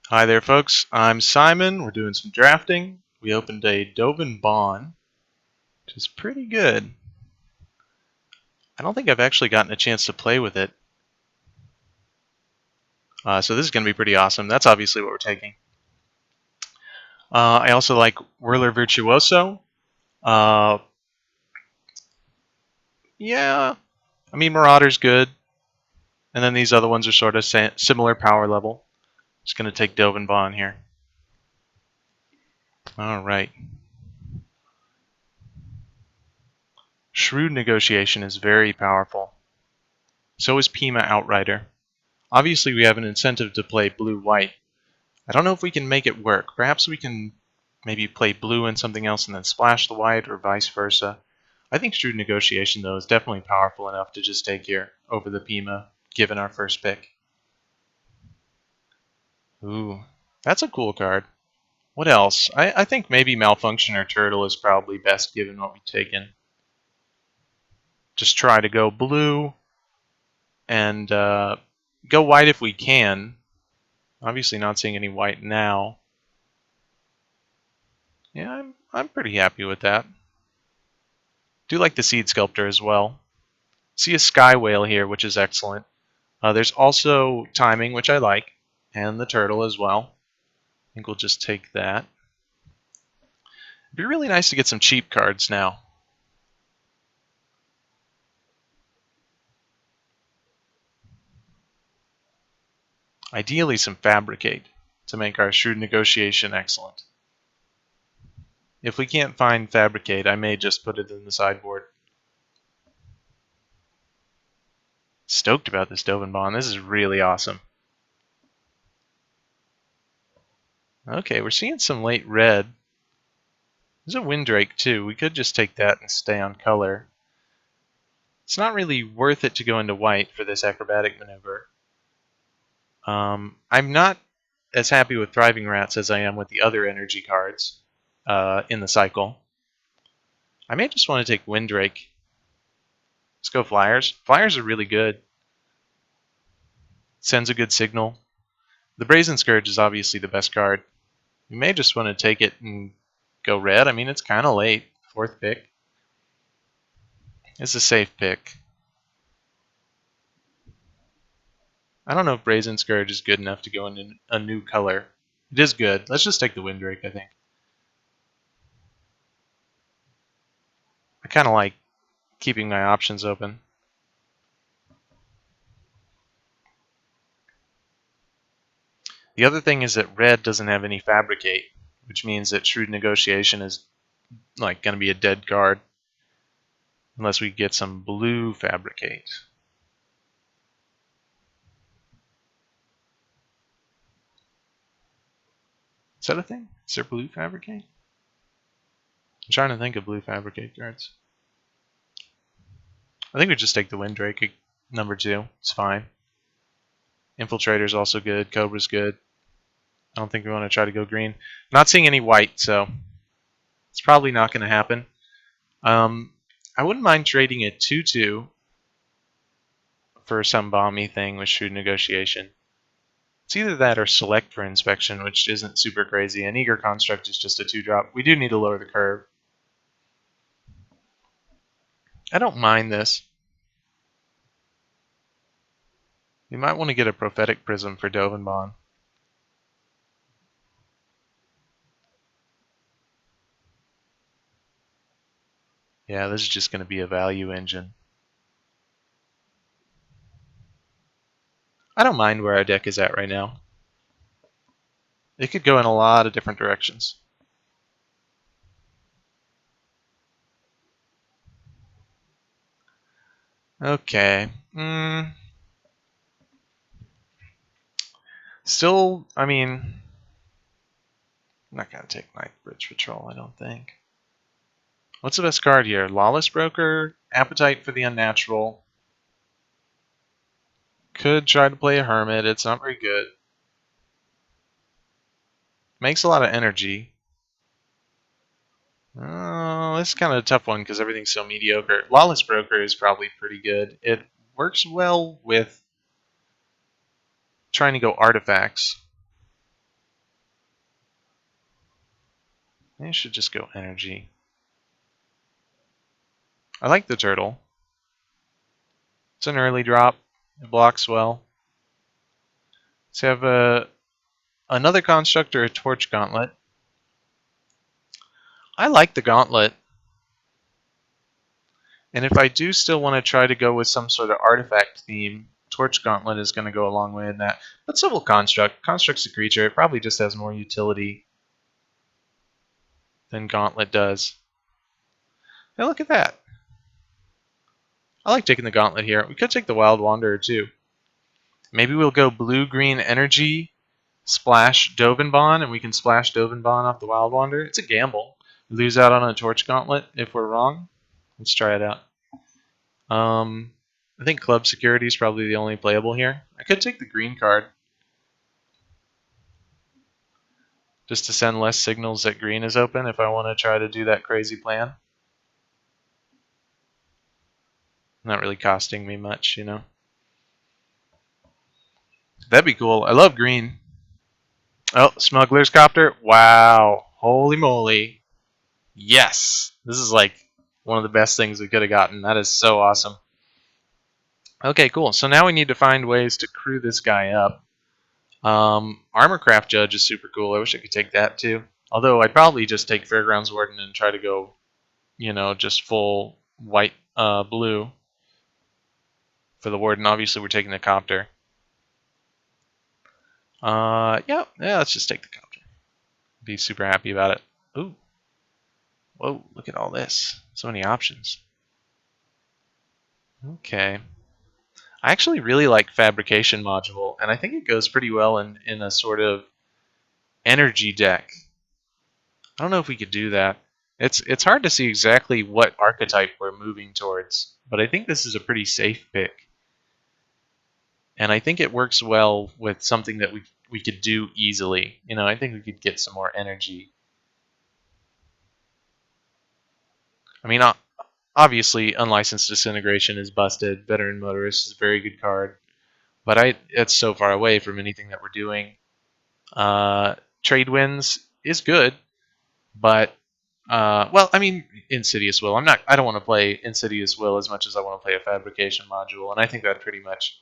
Hi there, folks. I'm Simon. We're doing some drafting. We opened a Dovin Bond, which is pretty good. I don't think I've actually gotten a chance to play with it. So this is going to be pretty awesome. That's obviously what we're taking. I also like Whirler Virtuoso. Uh, yeah, I mean Marauder's good. And then these other ones are sort of similar power level. Just going to take Dovin Bond here. All right. Shrewd Negotiation is very powerful. So is Pima Outrider. Obviously, we have an incentive to play blue-white. I don't know if we can make it work. Perhaps we can maybe play blue and something else and then splash the white, or vice versa. I think Shrewd Negotiation, though, is definitely powerful enough to just take here over the Pima, given our first pick. Ooh, that's a cool card. What else? I think maybe Malfunction or Turtle is probably best given what we've taken. Just try to go blue and go white if we can. Obviously not seeing any white now. Yeah, I'm pretty happy with that. Do like the Seed Sculptor as well. See a Sky Whale here, which is excellent. There's also Timing, which I like, and the Turtle as well. I think we'll just take that. It'd be really nice to get some cheap cards now. Ideally some Fabricate to make our Shrewd Negotiation excellent. If we can't find Fabricate, I may just put it in the sideboard. Stoked about this Dovin Bond. This is really awesome. Okay, we're seeing some late red. There's a Windrake too. We could just take that and stay on color. It's not really worth it to go into white for this acrobatic maneuver. I'm not as happy with Thriving Rats as I am with the other energy cards in the cycle. I may just want to take Windrake. Let's go Flyers. Flyers are really good. Sends a good signal. The Brazen Scourge is obviously the best card. You may just want to take it and go red. I mean, it's kind of late. 4th pick. It's a safe pick. I don't know if Brazen Scourge is good enough to go into a new color. It is good. Let's just take the Windrake, I think. I kind of like keeping my options open. The other thing is that red doesn't have any Fabricate, which means that Shrewd Negotiation is like going to be a dead card unless we get some blue Fabricate. Is that a thing? Is there blue Fabricate? I'm trying to think of blue Fabricate cards. I think we just take the Windrake number 2. It's fine. Infiltrator's also good. Cobra's good. I don't think we want to try to go green. I'm not seeing any white, so it's probably not going to happen. I wouldn't mind trading a 2/2 for some bomby thing with Shrewd Negotiation. It's either that or Select for Inspection, which isn't super crazy. An Eager Construct is just a 2-drop. We do need to lower the curve. I don't mind this. We might want to get a Prophetic Prism for Dovin Bond. Yeah, this is just going to be a value engine. I don't mind where our deck is at right now. It could go in a lot of different directions. Okay. Still, I mean, I'm not going to take Night Bridge Patrol, I don't think. What's the best card here? Lawless Broker, Appetite for the Unnatural. Could try to play a Hermit. It's not very good. Makes a lot of energy. Oh, this is kind of a tough one because everything's so mediocre. Lawless Broker is probably pretty good. It works well with trying to go artifacts. I should just go energy. I like the turtle. It's an early drop. It blocks well. Let's have another construct or a torch gauntlet. I like the gauntlet. And if I do still want to try to go with some sort of artifact theme, torch gauntlet is going to go a long way in that. But so will construct. Construct's a creature. It probably just has more utility than gauntlet does. Hey, look at that. I like taking the gauntlet here. We could take the Wild Wanderer too. Maybe we'll go blue-green energy, splash Dovenbon, and we can splash Dovenbon off the Wild Wanderer. It's a gamble. We lose out on a torch gauntlet if we're wrong. Let's try it out. I think club security is probably the only playable here. I could take the green card just to send less signals that green is open if I want to try to do that crazy plan. Not really costing me much, you know. That'd be cool. I love green. Oh, Smuggler's Copter. Wow. Holy moly. Yes. This is like one of the best things we could have gotten. That is so awesome. Okay, cool. So now we need to find ways to crew this guy up. Armorcraft Judge is super cool. I wish I could take that too. Although I'd probably just take Fairgrounds Warden and try to go, you know, just full white, blue for the Warden. Obviously, we're taking the Copter. Yeah, let's just take the Copter. Be super happy about it. Ooh. Whoa, look at all this. So many options. Okay. I actually really like Fabrication Module, and I think it goes pretty well in a sort of energy deck. I don't know if we could do that. It's hard to see exactly what archetype we're moving towards, but I think this is a pretty safe pick. And I think it works well with something that we could do easily. You know, I think we could get some more energy. I mean, obviously, Unlicensed Disintegration is busted. Veteran Motorist is a very good card. But it's so far away from anything that we're doing. Trade Winds is good, but well, I mean, Insidious Will. I don't want to play Insidious Will as much as I want to play a Fabrication Module, and I think that pretty much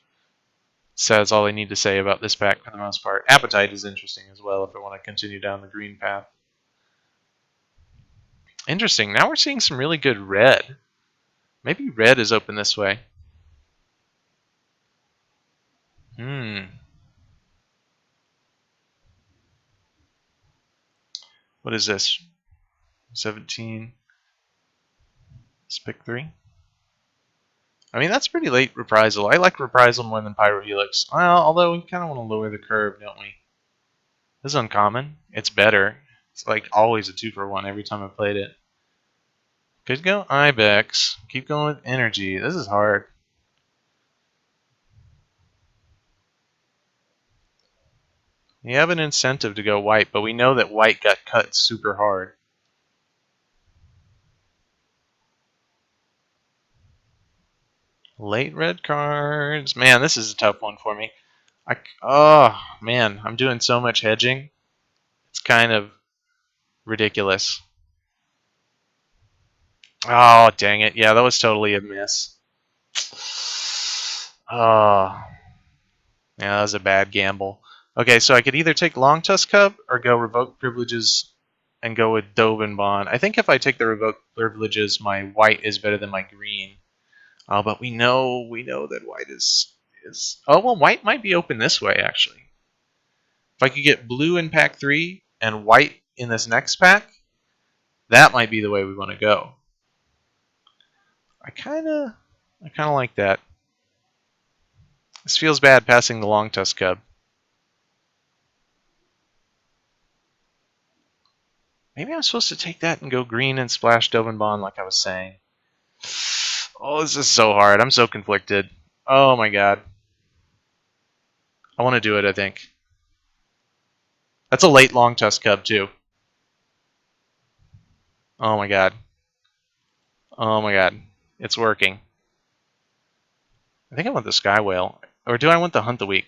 says all I need to say about this pack for the most part. Appetite is interesting as well if I want to continue down the green path. Interesting. Now we're seeing some really good red. Maybe red is open this way. What is this? 17. Let's pick 3. I mean, that's pretty late Reprisal. I like Reprisal more than Pyrohelix. Well, although we kind of want to lower the curve, don't we? This is uncommon. It's better. It's like always a 2-for-1 every time I played it. Could go Ibex. Keep going with Energy. This is hard. We have an incentive to go white, but we know that white got cut super hard. Late red cards. Man, this is a tough one for me. Oh, man, I'm doing so much hedging. It's kind of ridiculous. Oh, dang it. Yeah, that was totally a miss. Oh. Yeah, that was a bad gamble. Okay, so I could either take Long Tusk Cub or go Revoke Privileges and go with Dovenbon. I think if I take the Revoke Privileges, my white is better than my green. But we know that white is... Oh, well, white might be open this way, actually. If I could get blue in pack 3 and white in this next pack, that might be the way we want to go. I kind of like that. This feels bad passing the Long Tusk Cub. Maybe I'm supposed to take that and go green and splash Dovenbon like I was saying. Oh, this is so hard. I'm so conflicted. Oh my god. I want to do it, I think. That's a late Long Tusk Cub, too. Oh my god. Oh my god. It's working. I think I want the Sky Whale. Or do I want the Hunt the Weak?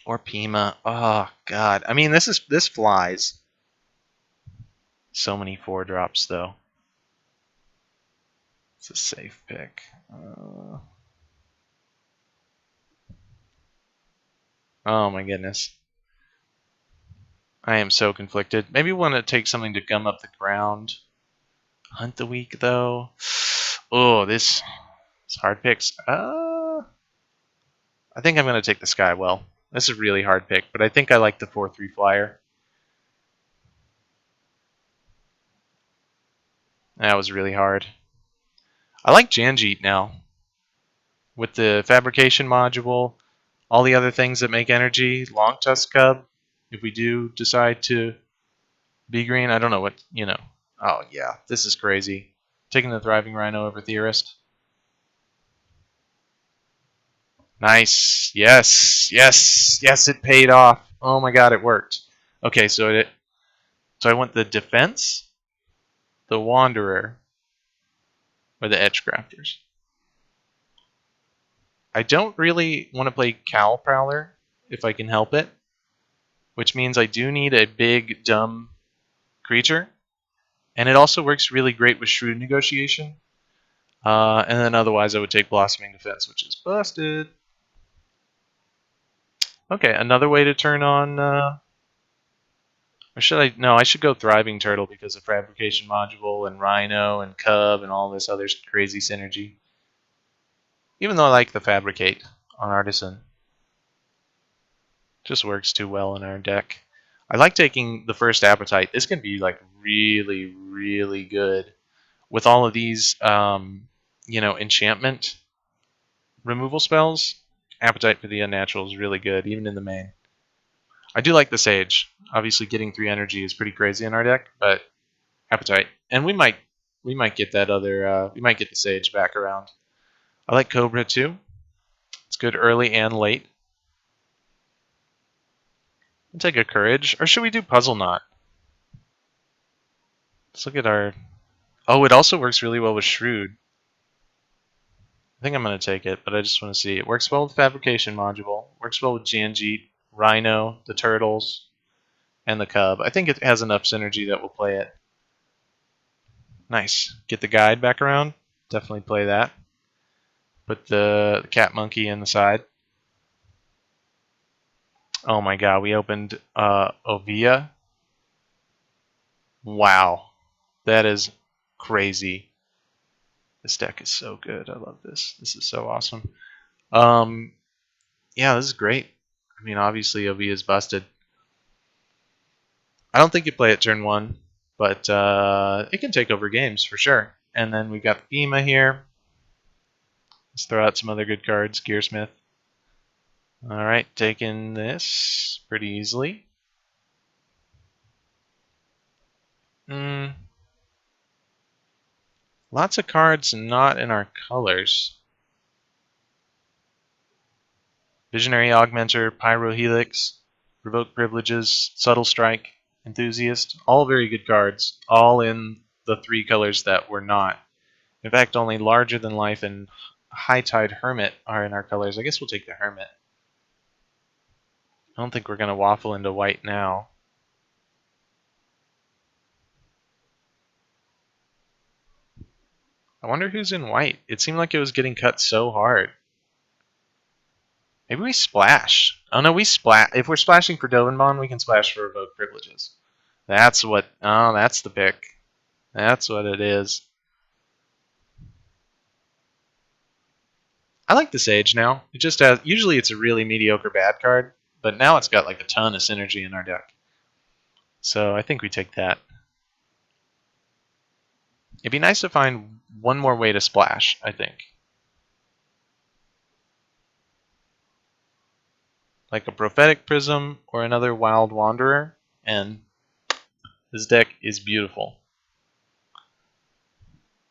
Or Pima. Oh god. I mean, this flies. So many 4-drops though. It's a safe pick. Oh my goodness. I am so conflicted. Maybe we want to take something to gum up the ground. Hunt the Weak though. Oh, this is hard picks. I think I'm going to take the Skywell. This is a really hard pick, but I think I like the 4-3 flyer. That was really hard. I like Janjeet now. With the fabrication module, all the other things that make energy, Long Tusk Cub, if we do decide to be green, I don't know what, Oh, yeah, this is crazy. Taking the Thriving Rhino over Theorist. Nice. Yes, yes, yes, it paid off. Oh my god, it worked. Okay, so I want the Defense, the Wanderer, or the Edgecrafters. I don't really want to play Cowl Prowler if I can help it, which means I do need a big, dumb creature. And it also works really great with Shrewd Negotiation. And then otherwise I would take Blossoming Defense, which is busted. Okay, another way to turn on... or should I... No, I should go Thriving Turtle because of Fabrication Module and Rhino and Cub and all this other crazy synergy. Even though I like the Fabricate on Artisan. Just works too well in our deck. I like taking the first Appetite. This can be like really, really good with all of these, enchantment removal spells. Appetite for the Unnatural is really good, even in the main. I do like the Sage. Obviously, getting 3 energy is pretty crazy in our deck, but Appetite, and we might get that other. We might get the Sage back around. I like Cobra too. It's good early and late. We'll take a Courage, or should we do Puzzle Knot? Let's look at our... Oh, it also works really well with Shrewd. I think I'm going to take it, but I just want to see. It works well with Fabrication Module. Works well with Janjeet, Rhino, the Turtles, and the Cub. I think it has enough synergy that we'll play it. Nice. Get the Guide back around. Definitely play that. Put the Cat Monkey in the side. Oh my god, we opened Ovia. Wow. That is crazy. This deck is so good. I love this. This is so awesome. Yeah, this is great. I mean, obviously Ovia is busted. I don't think you play it turn 1, but it can take over games for sure. And then we got Fema here. Let's throw out some other good cards. Gearsmith. Alright, taking this pretty easily. Lots of cards not in our colors. Visionary Augmenter, Pyrohelix, Revoke Privileges, Subtle Strike, Enthusiast. All very good cards. All in the 3 colors that were not. In fact, only Larger Than Life and High Tide Hermit are in our colors. I guess we'll take the Hermit. I don't think we're going to waffle into white now. I wonder who's in white. It seemed like it was getting cut so hard. Maybe we splash. Oh no, we splash. If we're splashing for Dovenbon, we can splash for Revoke Privileges. That's what... Oh, that's the pick. That's what it is. I like the Sage now. It just has... Usually it's a really mediocre bad card, but now it's got like a ton of synergy in our deck. So I think we take that. It'd be nice to find one more way to splash, I think. Like a Prophetic Prism or another Wild Wanderer, and this deck is beautiful.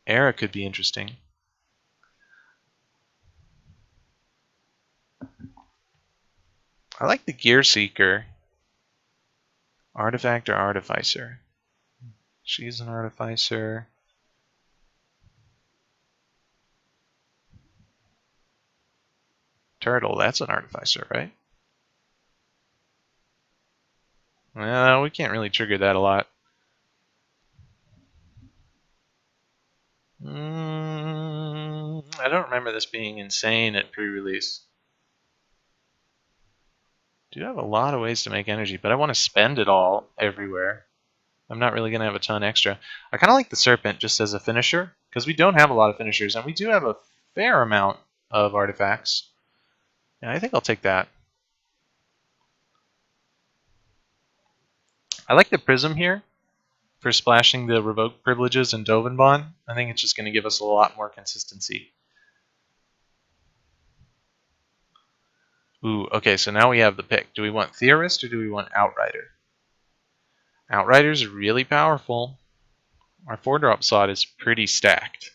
Era could be interesting. I like the Gear Seeker. Artifact or Artificer? She's an Artificer. Turtle, that's an Artificer, right? We can't really trigger that a lot. I don't remember this being insane at pre-release. Do have a lot of ways to make energy, but I want to spend it all everywhere. I'm not really going to have a ton extra. I kind of like the Serpent just as a finisher, because we don't have a lot of finishers, and we do have a fair amount of artifacts. And I think I'll take that. I like the Prism here for splashing the Revoke Privileges and Dovenbon. I think it's just going to give us a lot more consistency. Ooh, okay, so now we have the pick. Do we want Theorist or do we want Outrider? Outrider's really powerful. Our 4-drop slot is pretty stacked.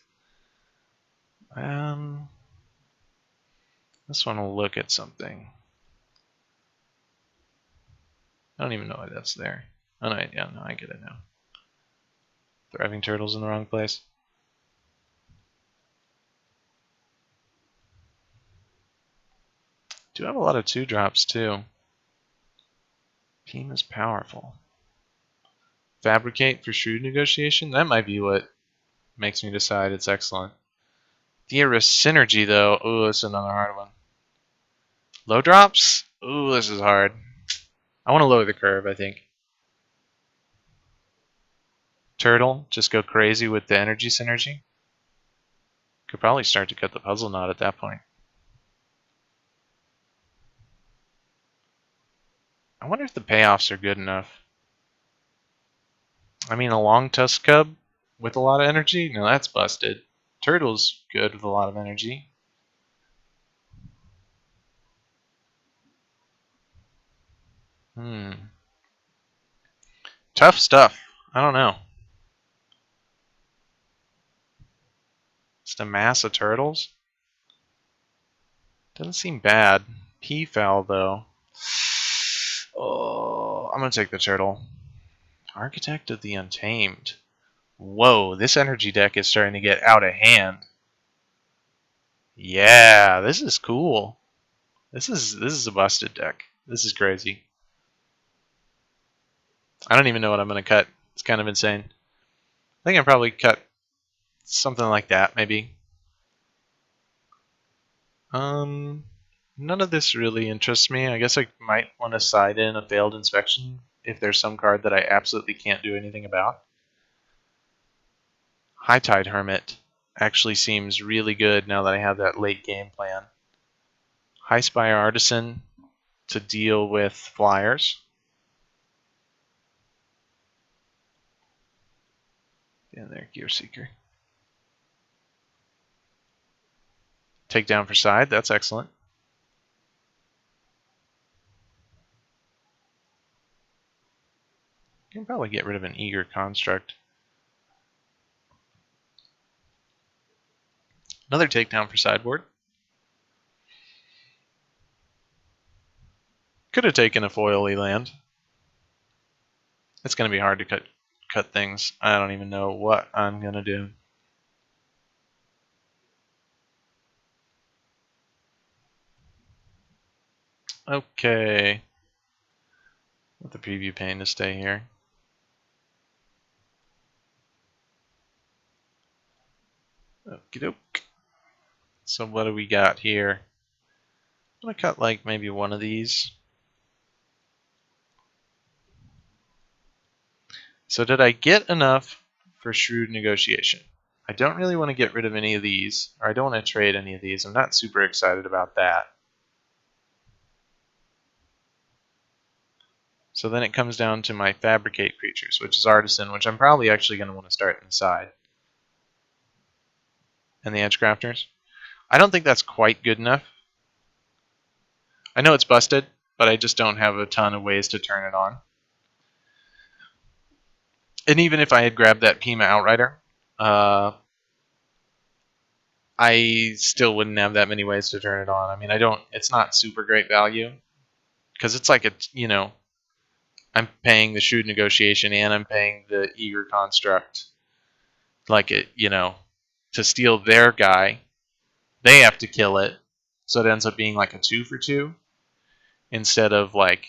This one will look at something. I don't even know why that's there. Oh, no, yeah, no, I get it now. Thriving Turtle's in the wrong place. Do have a lot of 2-drops, too. Team is powerful. Fabricate for Shrewd Negotiation? That might be what makes me decide it's excellent. Theorist Synergy, though. Ooh, this is another hard one. Low drops? Ooh, this is hard. I want to lower the curve, I think. Turtle, just go crazy with the energy synergy. Could probably start to cut the puzzle knot at that point. I wonder if the payoffs are good enough. I mean, a long tusk cub with a lot of energy? No, that's busted. Turtle's good with a lot of energy. Tough stuff. I don't know. Just a mass of turtles? Doesn't seem bad. P-foul, though. Oh, I'm going to take the turtle. Architect of the Untamed. Whoa, this energy deck is starting to get out of hand. Yeah, this is cool. This is a busted deck. This is crazy. I don't even know what I'm going to cut. It's kind of insane. I think I'll probably cut something like that, maybe. None of this really interests me. I guess I might want to side in a failed inspection if there's some card that I absolutely can't do anything about. High Tide Hermit actually seems really good now that I have that late game plan. High Spire Artisan to deal with flyers. And there, Gear Seeker. Takedown for side, that's excellent. You can probably get rid of an Eager Construct. Another takedown for sideboard. Could have taken a foily land. It's going to be hard to cut things. I don't even know what I'm going to do. Okay. Let the preview pane to stay here. Okie doke. So what do we got here? I'm going to cut like maybe one of these. So did I get enough for Shrewd Negotiation? I don't really want to get rid of any of these, or I don't want to trade any of these. I'm not super excited about that. So then it comes down to my Fabricate creatures, which is Artisan, which I'm probably actually going to want to start inside. And the Edge Crafters. I don't think that's quite good enough. I know it's busted, but I just don't have a ton of ways to turn it on. And even if I had grabbed that Pima Outrider, I still wouldn't have that many ways to turn it on. I mean, it's not super great value because it's like I'm paying the Shrewd Negotiation and I'm paying the Eager Construct. To steal their guy, they have to kill it. So it ends up being like a 2 for 2 instead of like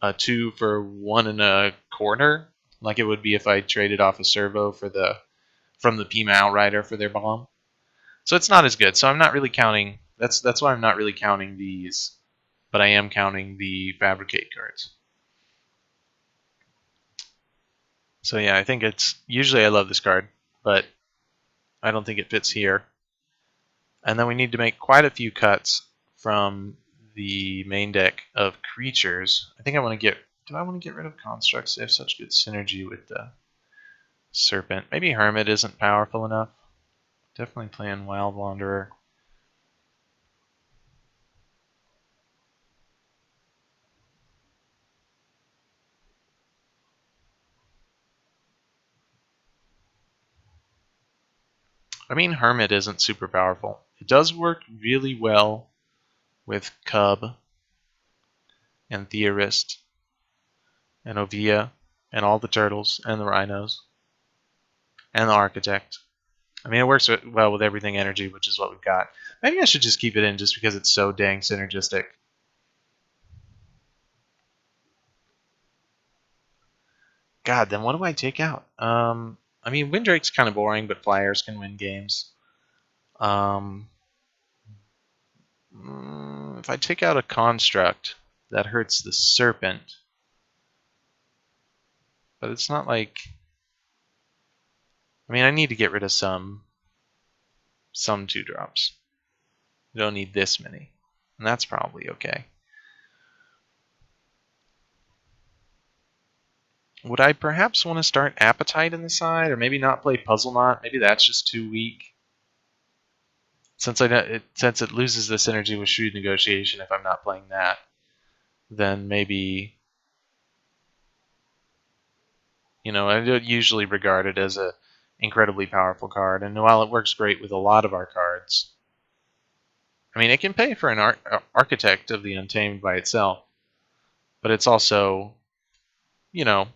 a 2 for 1.25, like it would be if I traded off a servo for from the Pima Outrider for their bomb. So it's not as good. So I'm not really counting. That's why I'm not really counting these, but I am counting the Fabricate cards. So yeah, I think it's usually I love this card, but I don't think it fits here. And then we need to make quite a few cuts from the main deck of creatures. I think I want to get. Do I want to get rid of constructs? They have such good synergy with the serpent. Maybe Hermit isn't powerful enough. Definitely playing Wild Wanderer. I mean, Hermit isn't super powerful. It does work really well with Cub and Theorist and Ovia and all the turtles and the rhinos and the Architect. I mean, it works well with everything energy, which is what we've got. Maybe I should just keep it in just because it's so dang synergistic. God, then what do I take out? I mean, Windrake's kind of boring, but Flyers can win games. If I take out a construct, that hurts the serpent. But it's not like... I mean, I need to get rid of some 2-drops. I don't need this many. And that's probably okay. Would I perhaps want to start Appetite in the side? Or maybe not play Puzzle Knot? Maybe that's just too weak. Since it loses this energy with Shrewd Negotiation if I'm not playing that, then maybe... You know, I don't usually regard it as an incredibly powerful card. And while it works great with a lot of our cards, I mean, it can pay for an Architect of the Untamed by itself. But it's also, you know,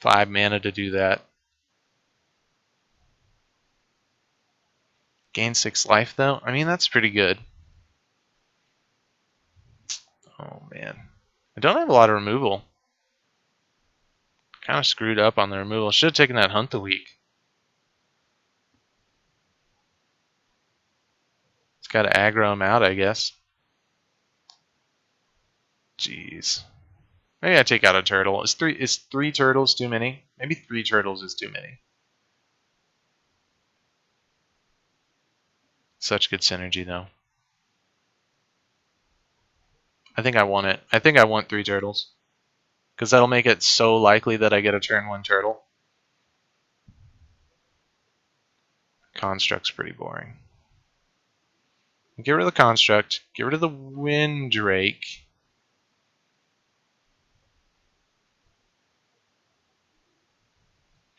5 mana to do that. Gain 6 life, though? I mean, that's pretty good. Oh, man. I don't have a lot of removal. Kind of screwed up on the removal. Should have taken that Hunt the Week. It's got to aggro him out, I guess. Jeez. Maybe I take out a turtle. Is three turtles too many? Maybe 3 turtles is too many. Such good synergy, though. I think I want it. I think I want 3 turtles. Because that'll make it so likely that I get a turn 1 turtle. Construct's pretty boring. Get rid of the Construct. Get rid of the Windrake.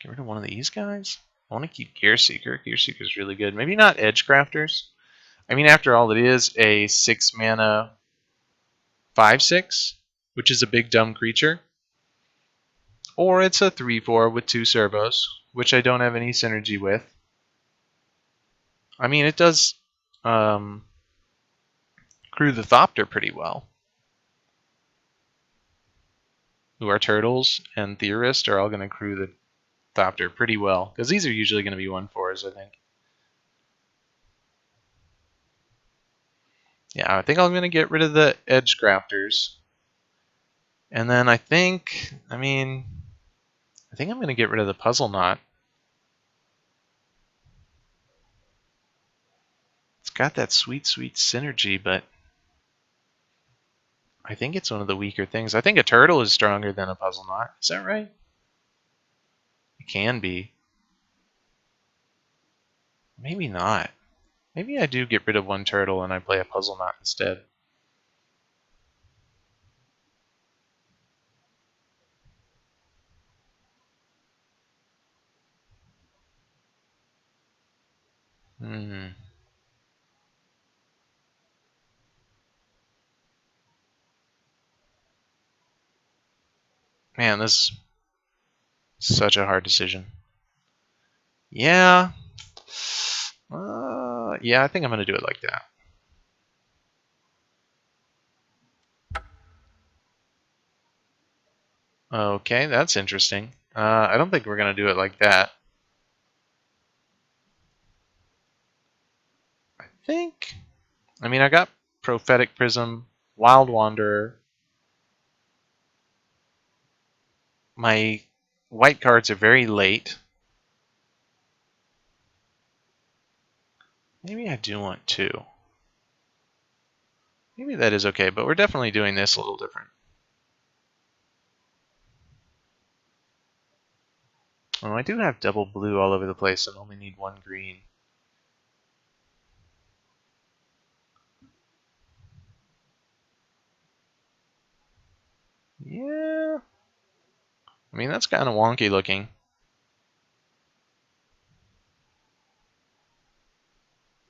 Get rid of one of these guys? I want to keep Gearseeker. Gearseeker's really good. Maybe not Edgecrafters. I mean, after all, it is a 6 mana 5/6, which is a big dumb creature. Or it's a 3/4 with 2 servos, which I don't have any synergy with. I mean, it does crew the Thopter pretty well. Who are turtles and Theorist are all going to crew the Thopter pretty well. Because these are usually going to be 1/4s, I think. Yeah, I think I'm going to get rid of the Edgecrafters. And then I think I'm going to get rid of the Puzzle Knot. It's got that sweet, sweet synergy, but I think it's one of the weaker things. I think a turtle is stronger than a Puzzle Knot. Is that right? It can be. Maybe not. Maybe I do get rid of 1 turtle and I play a Puzzle Knot instead. Man, this is such a hard decision. Yeah. Yeah, I think I'm going to do it like that. Okay, that's interesting. I don't think we're going to do it like that. I mean, I got Prophetic Prism, Wild Wanderer. My white cards are very late. Maybe I do want two. Maybe that is okay, but we're definitely doing this a little different. Oh, I do have double blue all over the place and only need one green. Yeah. I mean, that's kind of wonky looking.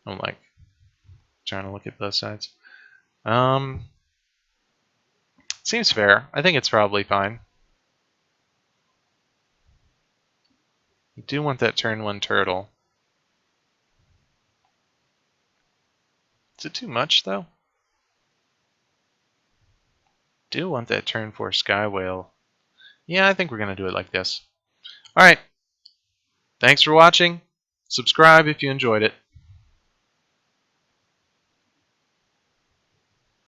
I'm like trying to look at both sides. Seems fair. I think it's probably fine. You do want that turn 1 turtle. Is it too much, though? Do want that turn 4 sky whale. Yeah, I think we're going to do it like this. Alright. Thanks for watching. Subscribe if you enjoyed it.